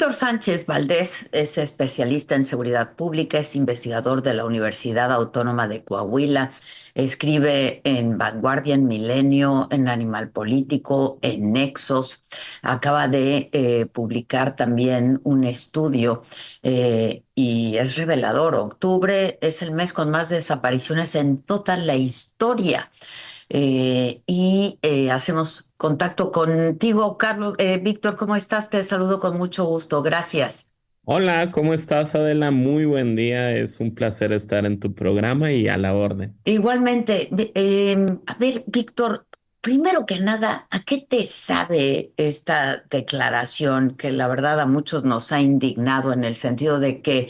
Víctor Sánchez Valdés es especialista en seguridad pública, es investigador de la Universidad Autónoma de Coahuila, escribe en Vanguardia, en Milenio, en Animal Político, en Nexos. Acaba de publicar también un estudio y es revelador. Octubre es el mes con más desapariciones en toda la historia. Hacemos contacto contigo, Carlos. Víctor, ¿cómo estás? Te saludo con mucho gusto. Gracias. Hola, ¿cómo estás, Adela? Muy buen día. Es un placer estar en tu programa y a la orden. Igualmente, a ver, Víctor, primero que nada, ¿a qué te sabe esta declaración que la verdad a muchos nos ha indignado en el sentido de que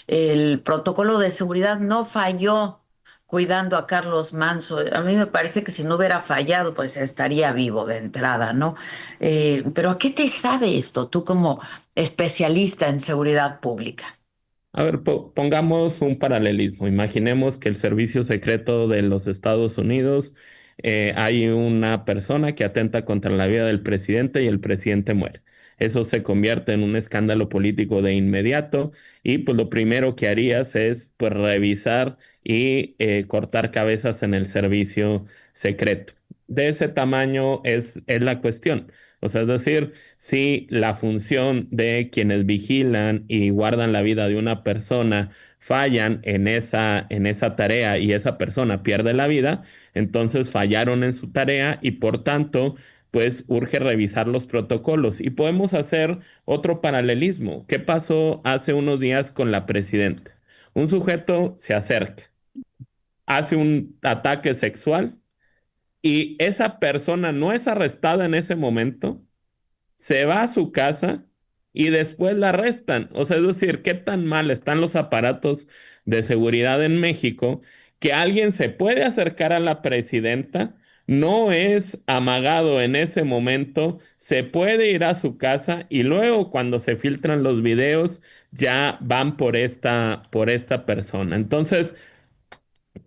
el protocolo de seguridad no falló cuidando a Carlos Manso? A mí me parece que si no hubiera fallado, pues estaría vivo de entrada, ¿no? Pero ¿a qué te sabe esto, tú como especialista en seguridad pública? A ver, pongamos un paralelismo. Imaginemos que el servicio secreto de los Estados Unidos, hay una persona que atenta contra la vida del presidente y el presidente muere. Eso se convierte en un escándalo político de inmediato y pues lo primero que harías es pues revisar y cortar cabezas en el servicio secreto. De ese tamaño es la cuestión. O sea, es decir, si la función de quienes vigilan y guardan la vida de una persona fallan en esa tarea y esa persona pierde la vida, entonces fallaron en su tarea y por tanto, pues urge revisar los protocolos. Y podemos hacer otro paralelismo. ¿Qué pasó hace unos días con la presidenta? Un sujeto se acerca, hace un ataque sexual y esa persona no es arrestada en ese momento, se va a su casa y después la arrestan. O sea, es decir, qué tan mal están los aparatos de seguridad en México que alguien se puede acercar a la presidenta, no es amagado en ese momento, se puede ir a su casa y luego cuando se filtran los videos ya van por esta persona. Entonces,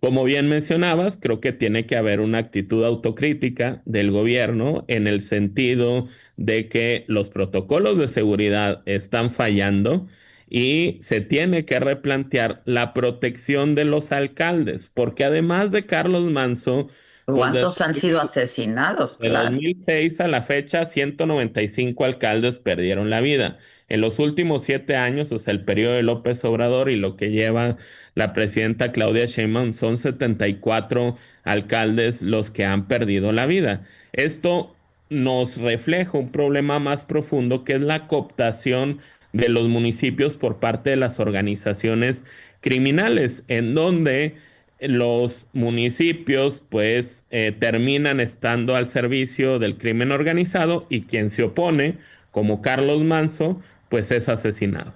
como bien mencionabas, creo que tiene que haber una actitud autocrítica del gobierno en el sentido de que los protocolos de seguridad están fallando y se tiene que replantear la protección de los alcaldes, porque además de Carlos Manso, pues ¿Cuántos han sido asesinados? de Claro. 2006 a la fecha, 195 alcaldes perdieron la vida. En los últimos 7 años, o sea, el periodo de López Obrador y lo que lleva la presidenta Claudia Sheinbaum, son 74 alcaldes los que han perdido la vida. Esto nos refleja un problema más profundo que es la cooptación de los municipios por parte de las organizaciones criminales, en donde los municipios pues terminan estando al servicio del crimen organizado y quien se opone, como Carlos Manso, pues es asesinado.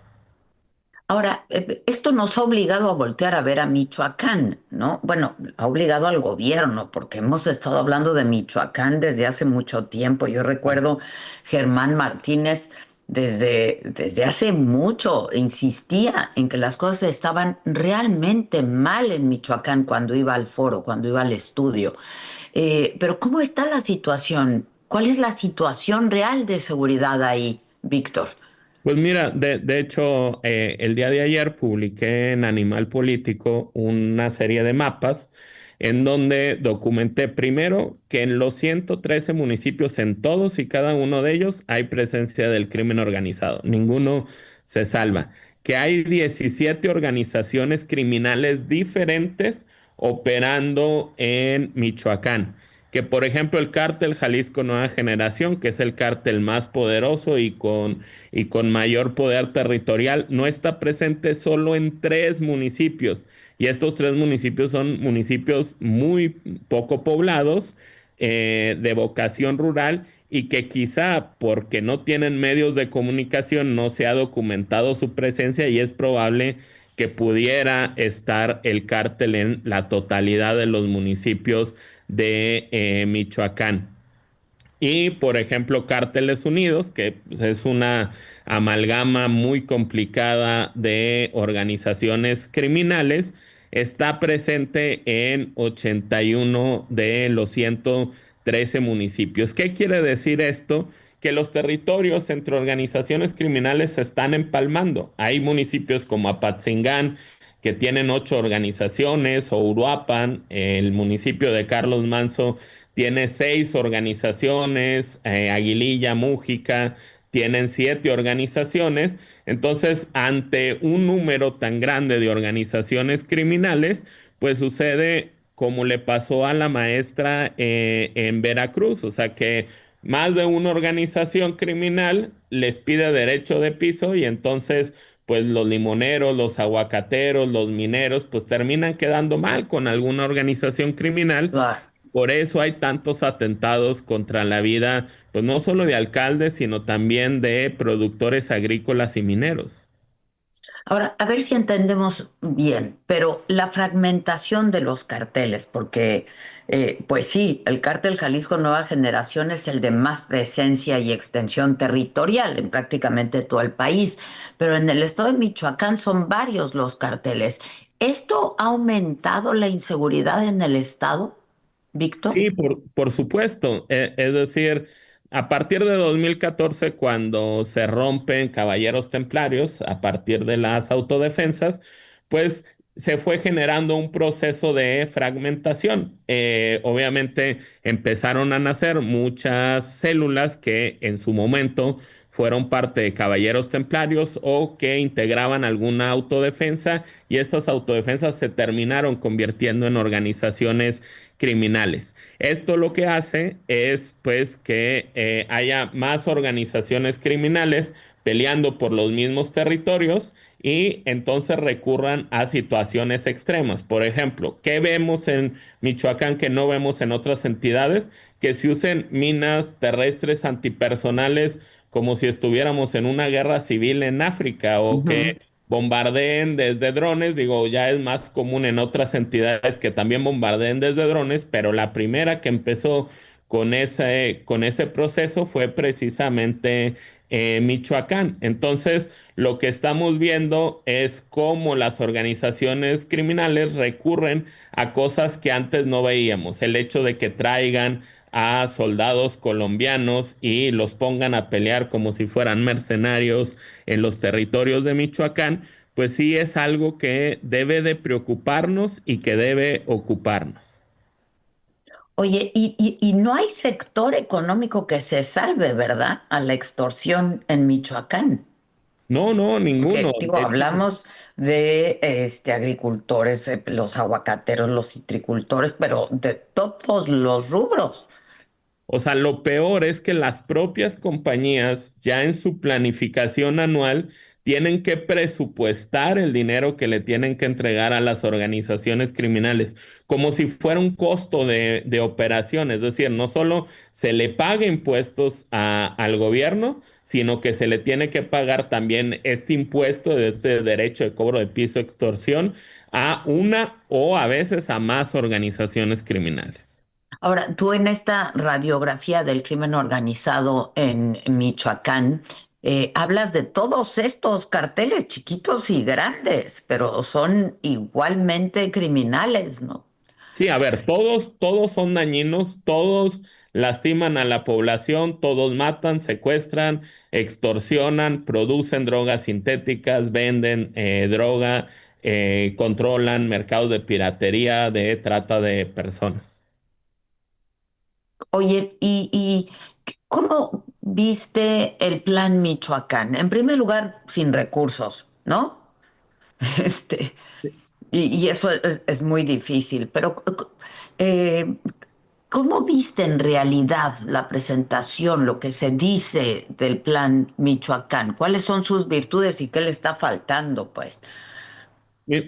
Ahora, esto nos ha obligado a voltear a ver a Michoacán, ¿no? Bueno, ha obligado al gobierno, porque hemos estado hablando de Michoacán desde hace mucho tiempo. Yo recuerdo Germán Martínez desde hace mucho insistía en que las cosas estaban realmente mal en Michoacán cuando iba al foro, cuando iba al estudio. Pero ¿cómo está la situación? ¿Cuál es la situación real de seguridad ahí, Víctor? Pues mira, de hecho, el día de ayer publiqué en Animal Político una serie de mapas en donde documenté primero que en los 113 municipios, en todos y cada uno de ellos, hay presencia del crimen organizado. Ninguno se salva. Que hay 17 organizaciones criminales diferentes operando en Michoacán, que por ejemplo el cártel Jalisco Nueva Generación, que es el cártel más poderoso y con mayor poder territorial, no está presente solo en 3 municipios. Y estos 3 municipios son municipios muy poco poblados, de vocación rural, y que quizá porque no tienen medios de comunicación no se ha documentado su presencia y es probable que pudiera estar el cártel en la totalidad de los municipios de Michoacán. Y, por ejemplo, Cárteles Unidos, que pues, es una amalgama muy complicada de organizaciones criminales, está presente en 81 de los 113 municipios. ¿Qué quiere decir esto? que los territorios entre organizaciones criminales se están empalmando. Hay municipios como Apatzingán, que tienen 8 organizaciones, o Uruapan, el municipio de Carlos Manso, tiene 6 organizaciones, Aguililla, Mújica, tienen 7 organizaciones. Entonces, ante un número tan grande de organizaciones criminales, pues sucede como le pasó a la maestra en Veracruz, o sea que más de una organización criminal les pide derecho de piso y entonces pues los limoneros, los aguacateros, los mineros pues terminan quedando mal con alguna organización criminal. Claro. Por eso hay tantos atentados contra la vida, pues no solo de alcaldes, sino también de productores agrícolas y mineros. Ahora, a ver si entendemos bien, pero la fragmentación de los carteles, porque, pues sí, el cártel Jalisco Nueva Generación es el de más presencia y extensión territorial en prácticamente todo el país, pero en el estado de Michoacán son varios los carteles. ¿Esto ha aumentado la inseguridad en el estado, Víctor? Sí, por supuesto. Es decir, a partir de 2014, cuando se rompen caballeros templarios, a partir de las autodefensas, pues se fue generando un proceso de fragmentación. Obviamente empezaron a nacer muchas células que en su momento fueron parte de caballeros templarios o que integraban alguna autodefensa, y estas autodefensas se terminaron convirtiendo en organizaciones criminales. Esto lo que hace es pues que haya más organizaciones criminales peleando por los mismos territorios y entonces recurran a situaciones extremas. Por ejemplo, ¿qué vemos en Michoacán que no vemos en otras entidades? Que se usen minas terrestres antipersonales como si estuviéramos en una guerra civil en África, o Ujú. que bombardeen desde drones. Digo, ya es más común en otras entidades que también bombardeen desde drones, pero la primera que empezó con ese proceso fue precisamente Michoacán. Entonces, lo que estamos viendo es cómo las organizaciones criminales recurren a cosas que antes no veíamos. El hecho de que traigan a soldados colombianos y los pongan a pelear como si fueran mercenarios en los territorios de Michoacán, pues sí es algo que debe de preocuparnos y que debe ocuparnos. Oye, y no hay sector económico que se salve, ¿verdad? A la extorsión en Michoacán. No, no, ninguno. Porque, digo, De hecho, hablamos de agricultores, los aguacateros, los citricultores, pero de todos los rubros. o sea, lo peor es que las propias compañías ya en su planificación anual tienen que presupuestar el dinero que le tienen que entregar a las organizaciones criminales, como si fuera un costo de operación. Es decir, no solo se le paga impuestos al gobierno, sino que se le tiene que pagar también este impuesto de este derecho de cobro de piso, extorsión, a una o a veces a más organizaciones criminales. Ahora, tú en esta radiografía del crimen organizado en Michoacán, hablas de todos estos carteles chiquitos y grandes, pero son igualmente criminales, ¿no? Sí, a ver, todos son dañinos, todos lastiman a la población, todos matan, secuestran, extorsionan, producen drogas sintéticas, venden droga, controlan mercados de piratería, de trata de personas. Oye, ¿y cómo viste el plan Michoacán? En primer lugar, sin recursos, ¿no? Este, y eso es muy difícil, pero eh, ¿cómo viste en realidad la presentación, lo que se dice del plan Michoacán? ¿Cuáles son sus virtudes y qué le está faltando, pues?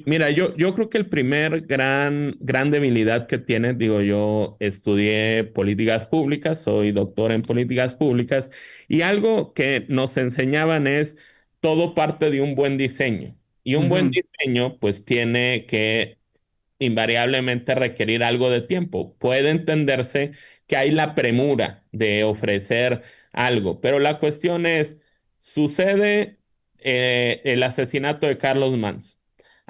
Mira, yo creo que el primer gran debilidad que tiene, digo, yo estudié políticas públicas, soy doctor en políticas públicas, y algo que nos enseñaban es todo parte de un buen diseño. Y un buen Ujú. diseño, pues, tiene que invariablemente requerir algo de tiempo. Puede entenderse que hay la premura de ofrecer algo, pero la cuestión es, sucede el asesinato de Carlos Mans.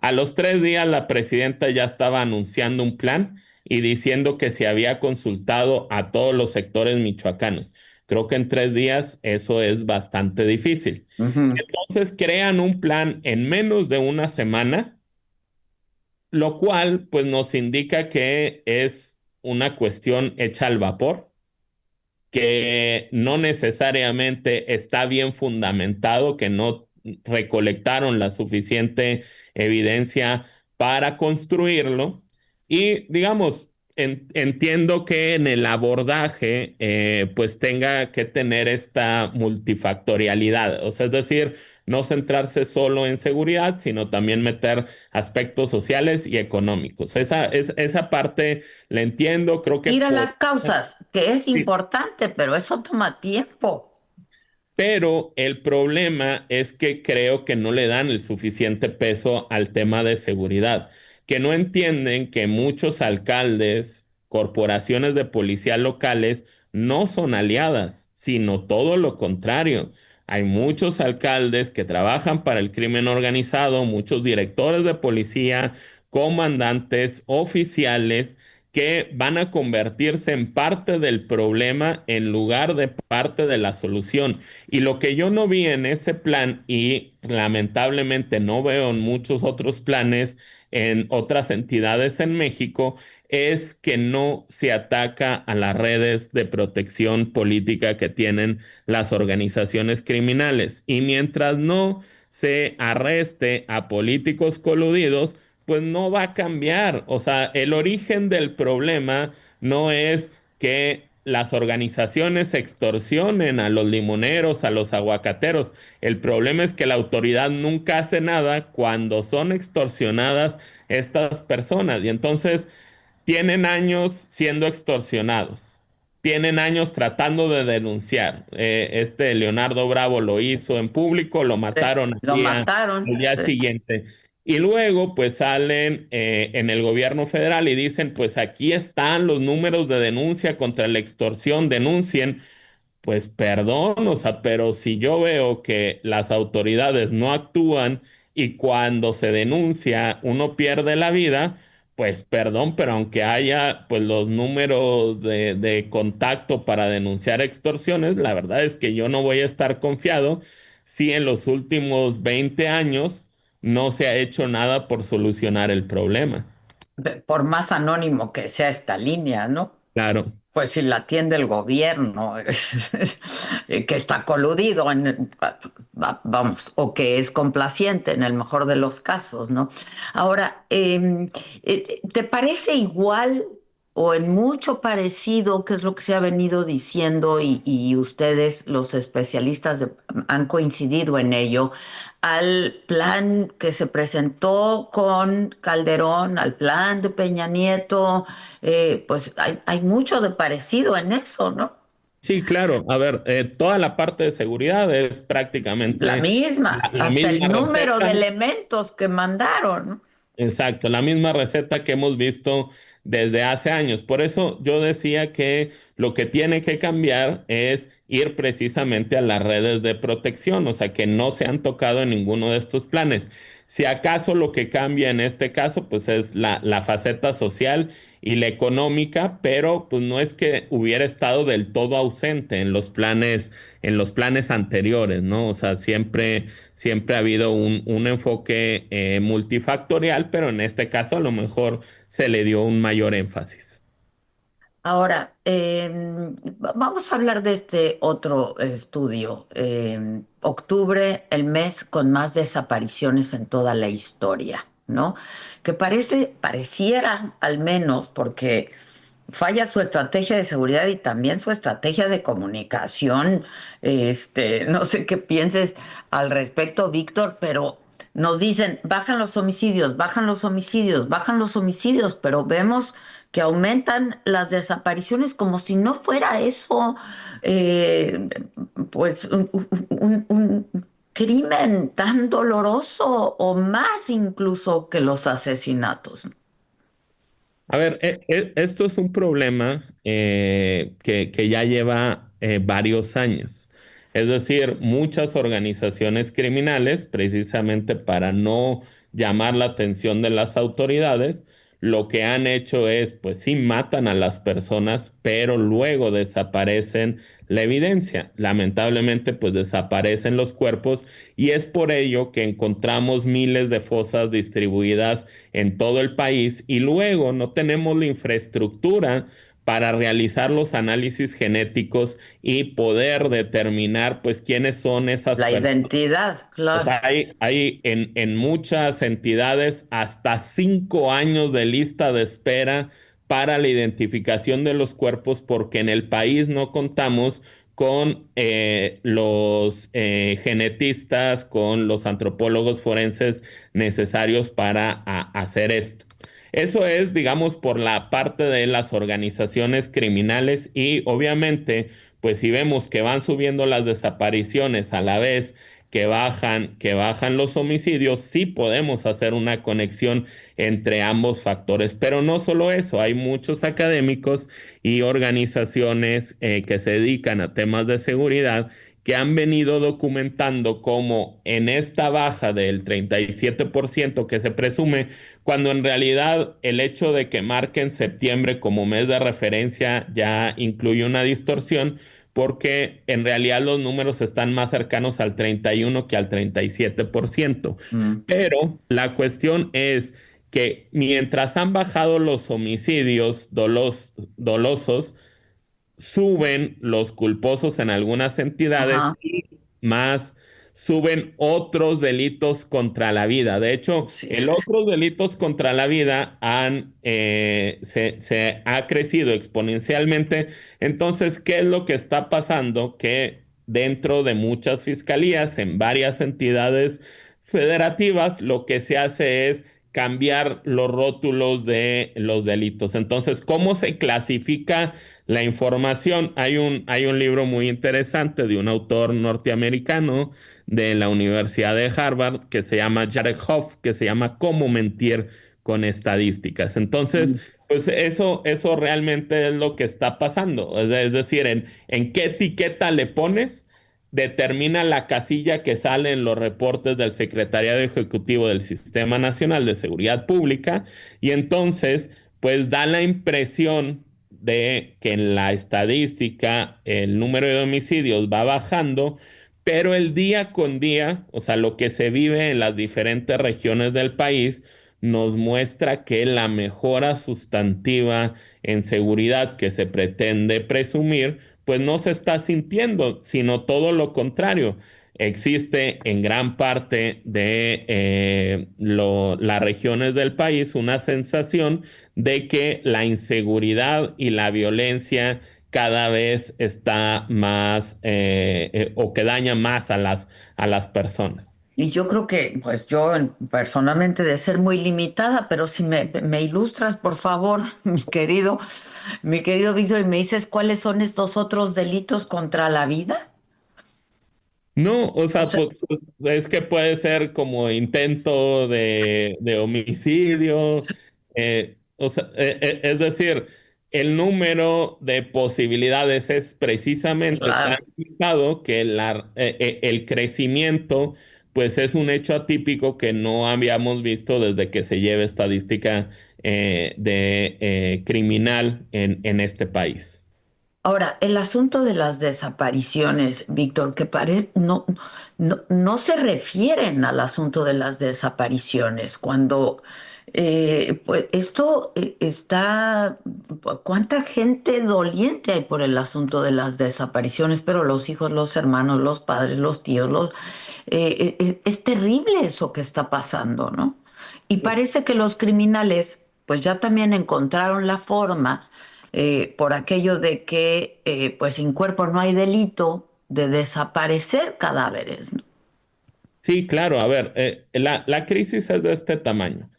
A los 3 días la presidenta ya estaba anunciando un plan y diciendo que se había consultado a todos los sectores michoacanos. Creo que en 3 días eso es bastante difícil. Ujú. Entonces crean un plan en menos de una semana, lo cual pues nos indica que es una cuestión hecha al vapor, que no necesariamente está bien fundamentado, que no recolectaron la suficiente evidencia para construirlo. Y digamos, entiendo que en el abordaje pues tenga que tener esta multifactorialidad, o sea, es decir, no centrarse solo en seguridad, sino también meter aspectos sociales y económicos. Esa parte la entiendo, creo que Ir a por... las causas, que es Sí. importante, pero eso toma tiempo. Pero el problema es que creo que no le dan el suficiente peso al tema de seguridad, que no entienden que muchos alcaldes, corporaciones de policía locales no son aliadas, sino todo lo contrario. Hay muchos alcaldes que trabajan para el crimen organizado, muchos directores de policía, comandantes, oficiales que van a convertirse en parte del problema en lugar de parte de la solución. Y lo que yo no vi en ese plan, y lamentablemente no veo en muchos otros planes en otras entidades en México, es que no se ataca a las redes de protección política que tienen las organizaciones criminales. Y mientras no se arreste a políticos coludidos, pues no va a cambiar. O sea, el origen del problema no es que las organizaciones extorsionen a los limoneros, a los aguacateros. El problema es que la autoridad nunca hace nada cuando son extorsionadas estas personas. Y entonces tienen años siendo extorsionados. Tienen años tratando de denunciar. Este Leonardo Bravo lo hizo en público, lo Sí, mataron lo mataron. al día Sí. siguiente. Y luego, pues salen en el gobierno federal y dicen, pues aquí están los números de denuncia contra la extorsión, denuncien. Pues perdón, o sea, pero si yo veo que las autoridades no actúan y cuando se denuncia uno pierde la vida, pues perdón, pero aunque haya pues los números de contacto para denunciar extorsiones, la verdad es que yo no voy a estar confiado si en los últimos 20 años no se ha hecho nada por solucionar el problema. Por más anónimo que sea esta línea, ¿no? Claro. Pues si la atiende el gobierno, que está coludido, vamos, o que es complaciente en el mejor de los casos, ¿no? Ahora, ¿te parece igual o en mucho parecido, que es lo que se ha venido diciendo y ustedes, los especialistas, han coincidido en ello, al plan que se presentó con Calderón, al plan de Peña Nieto? Pues hay mucho de parecido en eso, ¿no? Sí, claro. A ver, toda la parte de seguridad es La prácticamente misma, la hasta misma el número de receta. elementos que mandaron, ¿no? Exacto, la misma receta que hemos visto desde hace años. Por eso yo decía que lo que tiene que cambiar es ir precisamente a las redes de protección, o sea, que no se han tocado en ninguno de estos planes. Si acaso lo que cambia en este caso, pues es la faceta social y la económica, pero pues no es que hubiera estado del todo ausente en los planes anteriores, ¿no? O sea, siempre ha habido un enfoque multifactorial, pero en este caso a lo mejor se le dio un mayor énfasis. Ahora, vamos a hablar de este otro estudio. Octubre, el mes con más desapariciones en toda la historia, ¿no? Que pareciera al menos, porque falla su estrategia de seguridad y también su estrategia de comunicación. No sé qué pienses al respecto, Víctor, pero nos dicen, bajan los homicidios, bajan los homicidios, bajan los homicidios, pero vemos que aumentan las desapariciones como si no fuera eso, eh, pues un crimen tan doloroso o más incluso que los asesinatos. A ver, esto es un problema que ya lleva varios años. Es decir, muchas organizaciones criminales, precisamente para no llamar la atención de las autoridades, lo que han hecho es, pues sí, matan a las personas, pero luego desaparecen la evidencia. Lamentablemente, pues desaparecen los cuerpos y es por ello que encontramos miles de fosas distribuidas en todo el país y luego no tenemos la infraestructura para realizar los análisis genéticos y poder determinar, pues, quiénes son esas La personas. identidad, O claro. sea, hay en muchas entidades hasta 5 años de lista de espera para la identificación de los cuerpos porque en el país no contamos con los genetistas, con los antropólogos forenses necesarios para hacer esto. Eso es, digamos, por la parte de las organizaciones criminales y obviamente, pues si vemos que van subiendo las desapariciones a la vez que bajan los homicidios, sí podemos hacer una conexión entre ambos factores. Pero no solo eso, hay muchos académicos y organizaciones que se dedican a temas de seguridad que han venido documentando cómo en esta baja del 37% que se presume, cuando en realidad el hecho de que marquen septiembre como mes de referencia ya incluye una distorsión, porque en realidad los números están más cercanos al 31 que al 37%. Mm. Pero la cuestión es que mientras han bajado los homicidios dolosos, suben los culposos en algunas entidades Ajá, y más suben otros delitos contra la vida. De hecho, sí, el otros delitos contra la vida se ha crecido exponencialmente. Entonces, ¿qué es lo que está pasando? Que dentro de muchas fiscalías, en varias entidades federativas, lo que se hace es cambiar los rótulos de los delitos. Entonces, ¿cómo se clasifica la información? Hay un libro muy interesante de un autor norteamericano de la Universidad de Harvard que se llama Jared Hoff, que se llama Cómo mentir con estadísticas. Entonces, mm, pues eso realmente es lo que está pasando. Es decir, en qué etiqueta le pones determina la casilla que sale en los reportes del Secretariado Ejecutivo del Sistema Nacional de Seguridad Pública y entonces pues da la impresión de que en la estadística el número de homicidios va bajando, pero el día con día, o sea, lo que se vive en las diferentes regiones del país, nos muestra que la mejora sustantiva en seguridad que se pretende presumir, pues no se está sintiendo, sino todo lo contrario. Existe en gran parte de las regiones del país una sensación de que la inseguridad y la violencia cada vez está más o que daña más a a las personas. y yo creo que, pues yo personalmente de ser muy limitada, pero si me ilustras, por favor, mi querido Víctor, y me dices cuáles son estos otros delitos contra la vida. No, o O sea, sea, pues, es que puede ser como intento de homicidio, o sea, es decir, el número de posibilidades es precisamente tan claro. limitado que el crecimiento, pues es un hecho atípico que no habíamos visto desde que se lleva estadística de criminal en este país. Ahora, el asunto de las desapariciones, Víctor, que parece no se refieren al asunto de las desapariciones. Cuando pues esto está, ¿cuánta gente doliente hay por el asunto de las desapariciones? Pero los hijos, los hermanos, los padres, los tíos, es terrible eso que está pasando, ¿no? Y parece que los criminales, pues ya también encontraron la forma por aquello de que pues sin cuerpo no hay delito de desaparecer cadáveres, ¿no? Sí, claro, a ver, la crisis es de este tamaño.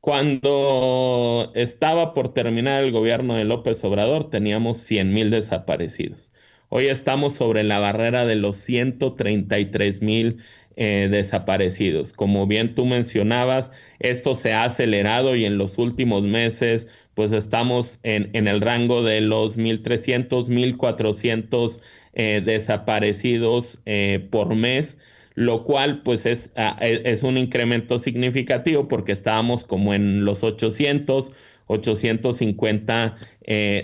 Cuando estaba por terminar el gobierno de López Obrador, teníamos 100,000 desaparecidos. Hoy estamos sobre la barrera de los 133,000 desaparecidos. Como bien tú mencionabas, esto se ha acelerado y en los últimos meses, pues estamos en el rango de los 1,300, 1,400 desaparecidos por mes. lo cual pues es un incremento significativo porque estábamos como en los 850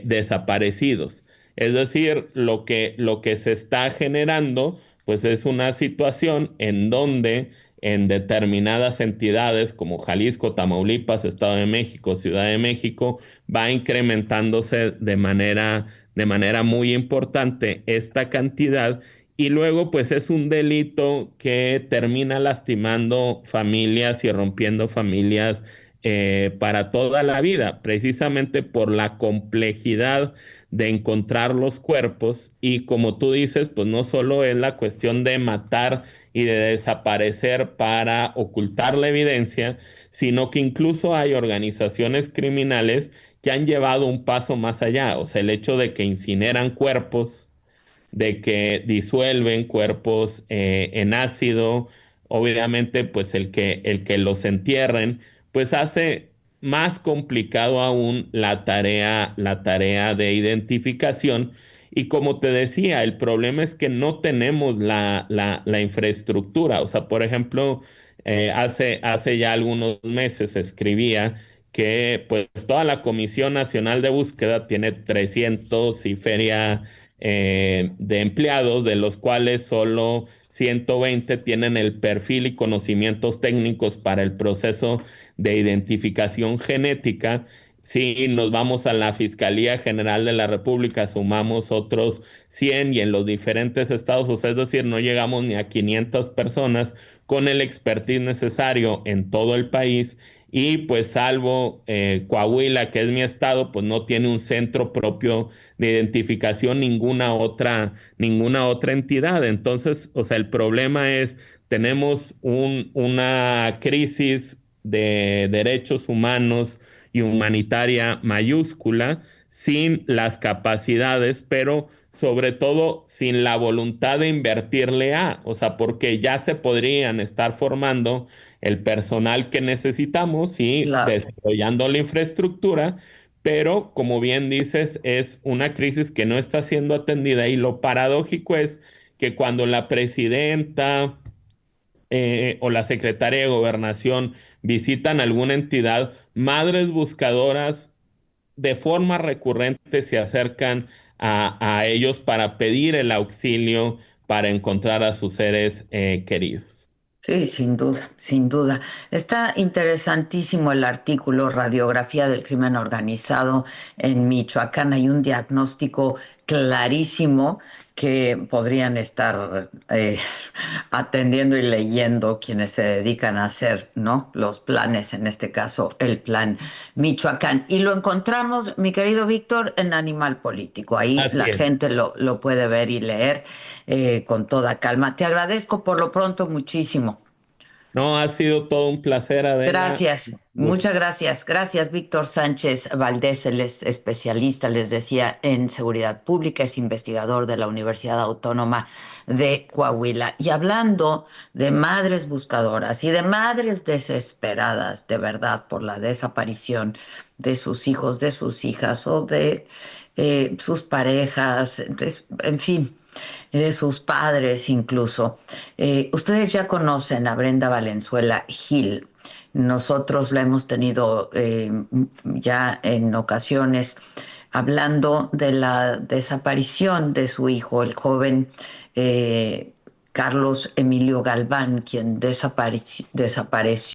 desaparecidos. Es decir, lo que se está generando pues es una situación en donde en determinadas entidades como Jalisco, Tamaulipas, Estado de México, Ciudad de México, va incrementándose de manera muy importante esta cantidad y luego pues es un delito que termina lastimando familias y rompiendo familias para toda la vida, precisamente por la complejidad de encontrar los cuerpos y como tú dices, pues no solo es la cuestión de matar y de desaparecer para ocultar la evidencia, sino que incluso hay organizaciones criminales que han llevado un paso más allá, o sea, el hecho de que incineran cuerpos, de que disuelven cuerpos en ácido, obviamente pues el que los entierren, pues hace más complicado aún la tarea de identificación. Y como te decía, el problema es que no tenemos la infraestructura. O sea, por ejemplo, hace ya algunos meses escribía que pues toda la Comisión Nacional de Búsqueda tiene 300 y feria de empleados, de los cuales solo 120 tienen el perfil y conocimientos técnicos para el proceso de identificación genética. Si nos vamos a la Fiscalía General de la República, sumamos otros 100 y en los diferentes estados, o sea, es decir, no llegamos ni a 500 personas con el expertise necesario en todo el país. Y pues salvo Coahuila, que es mi estado, pues no tiene un centro propio de identificación ninguna otra entidad. Entonces, o sea, el problema es, tenemos una crisis de derechos humanos y humanitaria mayúscula, sin las capacidades, pero sobre todo sin la voluntad de invertirle o sea, porque ya se podrían estar formando el personal que necesitamos y Claro. desarrollando la infraestructura, pero como bien dices, es una crisis que no está siendo atendida y lo paradójico es que cuando la presidenta o la secretaria de Gobernación visitan alguna entidad, madres buscadoras de forma recurrente se acercan a ellos para pedir el auxilio para encontrar a sus seres queridos. Sí, sin duda, sin duda. Está interesantísimo el artículo Radiografía del Crimen Organizado en Michoacán. Hay un diagnóstico clarísimo que podrían estar atendiendo y leyendo quienes se dedican a hacer, ¿no? Los planes, en este caso, el plan Michoacán. Y lo encontramos, mi querido Víctor, en Animal Político. Ahí Así la es. gente lo puede ver y leer con toda calma. Te agradezco por lo pronto muchísimo. No, ha sido todo un placer, Adela. Gracias, muchas gracias. Gracias, Víctor Sánchez Valdés, él es especialista, les decía, en seguridad pública, es investigador de la Universidad Autónoma de Coahuila. Y hablando de madres buscadoras y de madres desesperadas, de verdad, por la desaparición de sus hijos, de sus hijas o de sus parejas, en fin, de sus padres incluso. Ustedes ya conocen a Brenda Valenzuela Gil. Nosotros la hemos tenido ya en ocasiones hablando de la desaparición de su hijo, el joven Carlos Emilio Galván, quien desapareció